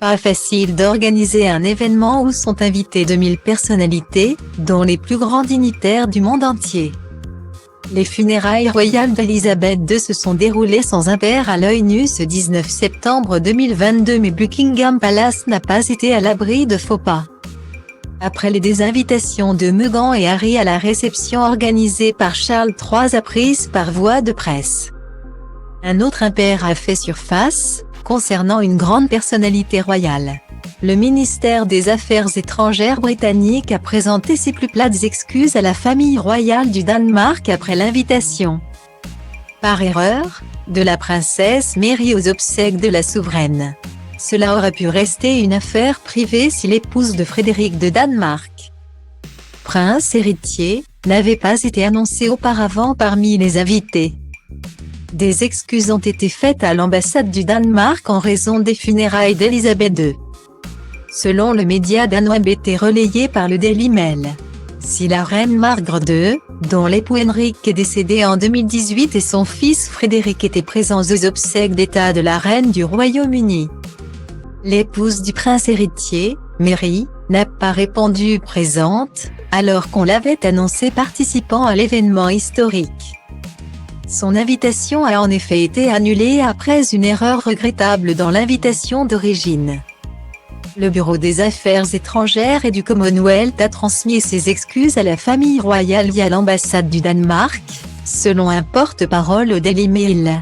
Pas facile d'organiser un événement où sont invitées 2000 personnalités, dont les plus grands dignitaires du monde entier. Les funérailles royales d'Elisabeth II se sont déroulées sans impair à l'œil nu ce 19 septembre 2022, mais Buckingham Palace n'a pas été à l'abri de faux pas. Après les désinvitations de Meghan et Harry à la réception organisée par Charles III apprise par voie de presse, un autre impair a fait surface, concernant une grande personnalité royale. Le ministère des Affaires étrangères britannique a présenté ses plus plates excuses à la famille royale du Danemark après l'invitation, par erreur, de la princesse Mary aux obsèques de la souveraine. Cela aurait pu rester une affaire privée si l'épouse de Frédéric de Danemark, prince héritier, n'avait pas été annoncée auparavant parmi les invités. Des excuses ont été faites à l'ambassade du Danemark en raison des funérailles d'Elisabeth II. Selon le média danois BT relayé par le Daily Mail, si la reine Margrethe II, dont l'époux Henrik est décédé en 2018 et son fils Frédéric étaient présents aux obsèques d'État de la reine du Royaume-Uni, l'épouse du prince héritier, Mary, n'a pas répondu présente, alors qu'on l'avait annoncée participant à l'événement historique. Son invitation a en effet été annulée après une erreur regrettable dans l'invitation d'origine. Le Bureau des Affaires étrangères et du Commonwealth a transmis ses excuses à la famille royale via l'ambassade du Danemark, selon un porte-parole au Daily Mail.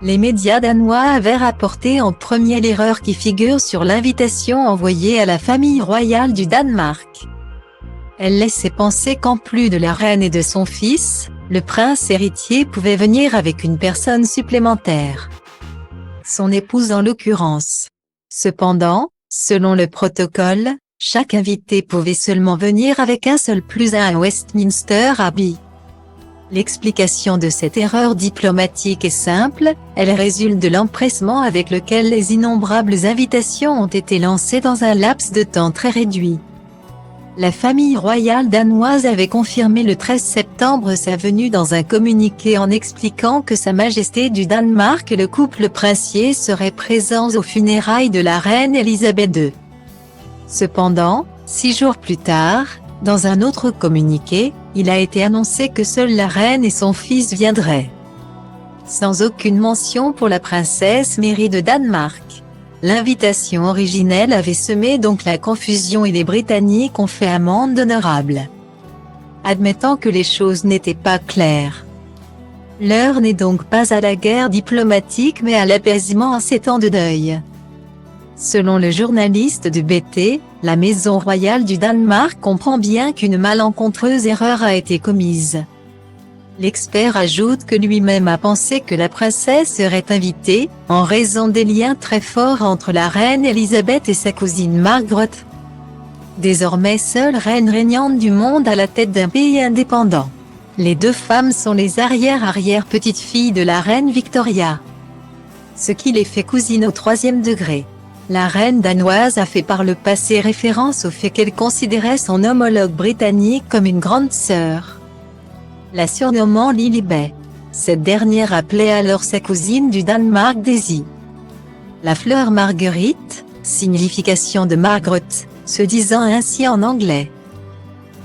Les médias danois avaient rapporté en premier l'erreur qui figure sur l'invitation envoyée à la famille royale du Danemark. Elle laissait penser qu'en plus de la reine et de son fils, le prince héritier pouvait venir avec une personne supplémentaire, son épouse en l'occurrence. Cependant, selon le protocole, chaque invité pouvait seulement venir avec un seul plus un à Westminster Abbey. L'explication de cette erreur diplomatique est simple, elle résulte de l'empressement avec lequel les innombrables invitations ont été lancées dans un laps de temps très réduit. La famille royale danoise avait confirmé le 13 septembre sa venue dans un communiqué en expliquant que Sa Majesté du Danemark et le couple princier seraient présents aux funérailles de la reine Elisabeth II. Cependant, 6 jours plus tard, dans un autre communiqué, il a été annoncé que seule la reine et son fils viendraient, sans aucune mention pour la princesse Mary de Danemark. L'invitation originelle avait semé donc la confusion et les Britanniques ont fait amende honorable, admettant que les choses n'étaient pas claires. L'heure n'est donc pas à la guerre diplomatique mais à l'apaisement en ces temps de deuil. Selon le journaliste de BT, la maison royale du Danemark comprend bien qu'une malencontreuse erreur a été commise. L'expert ajoute que lui-même a pensé que la princesse serait invitée, en raison des liens très forts entre la reine Elisabeth et sa cousine Margrethe, désormais seule reine régnante du monde à la tête d'un pays indépendant. Les deux femmes sont les arrière-petites-filles de la reine Victoria, ce qui les fait cousines au 3e degré. La reine danoise a fait par le passé référence au fait qu'elle considérait son homologue britannique comme une grande sœur, la surnommant Lilibet. Cette dernière appelait alors sa cousine du Danemark Daisy. La fleur Marguerite, signification de Margrethe, se disant ainsi en anglais.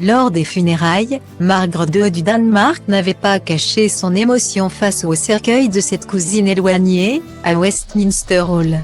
Lors des funérailles, Margrethe II du Danemark n'avait pas caché son émotion face au cercueil de cette cousine éloignée, à Westminster Hall.